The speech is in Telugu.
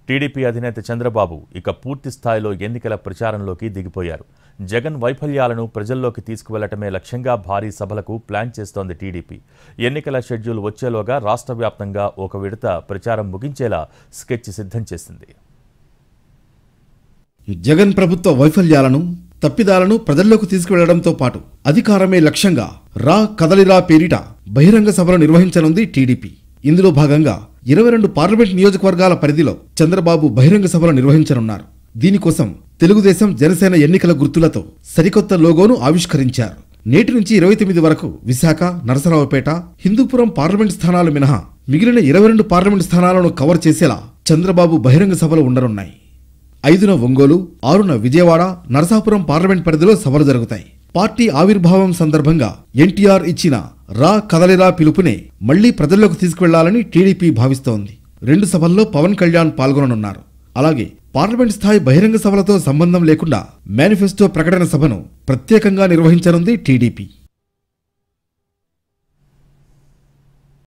టీడీపీ అధినేత చంద్రబాబు ఇక పూర్తి స్థాయిలో ఎన్నికల ప్రచారంలోకి దిగిపోయారు. జగన్ వైఫల్యాలను ప్రజల్లోకి తీసుకువెళ్లటమే లక్ష్యంగా భారీ సభలకు ప్లాన్ చేస్తోంది టీడీపీ. ఎన్నికల షెడ్యూల్ వచ్చేలోగా రాష్ట్ర వ్యాప్తంగా ఒక విడత ప్రచారం ముగించేలా స్కెచ్ సిద్ధం చేసింది. జగన్ ప్రభుత్వ వైఫల్యాలను, తప్పిదాలను ప్రజల్లోకి తీసుకువెళ్లడంతో పాటు అధికారమే లక్ష్యంగా రా కదలిరా పేరిట బహిరంగ సభలు నిర్వహించనుంది టీడీపీ. ఇందులో భాగంగా 22 పార్లమెంట్ నియోజకవర్గాల పరిధిలో చంద్రబాబు బహిరంగ సభలు నిర్వహించనున్నారు. దీనికోసం తెలుగుదేశం, జనసేన ఎన్నికల గుర్తులతో సరికొత్త లోగోను ఆవిష్కరించారు. నేటి నుంచి 29 వరకు విశాఖ, నరసరావుపేట, హిందూపురం పార్లమెంట్ స్థానాలు మినహా మిగిలిన 22 పార్లమెంట్ స్థానాలను కవర్ చేసేలా చంద్రబాబు బహిరంగ సభలు ఉండనున్నాయి. 5న ఒంగోలు, 6న విజయవాడ, నరసాపురం పార్లమెంట్ పరిధిలో సభలు జరుగుతాయి. పార్టీ ఆవిర్భావం సందర్భంగా ఎన్టీఆర్ ఇచ్చిన రా కదలిరా పిలుపునే మళ్లీ ప్రజల్లోకి తీసుకువెళ్లాలని టీడీపీ భావిస్తోంది. 2 సభల్లో పవన్ కళ్యాణ్ పాల్గొననున్నారు. అలాగే పార్లమెంట్ స్థాయి బహిరంగ సభలతో సంబంధం లేకుండా మేనిఫెస్టో ప్రకటన సభను ప్రత్యేకంగా నిర్వహించనుంది టీడీపీ.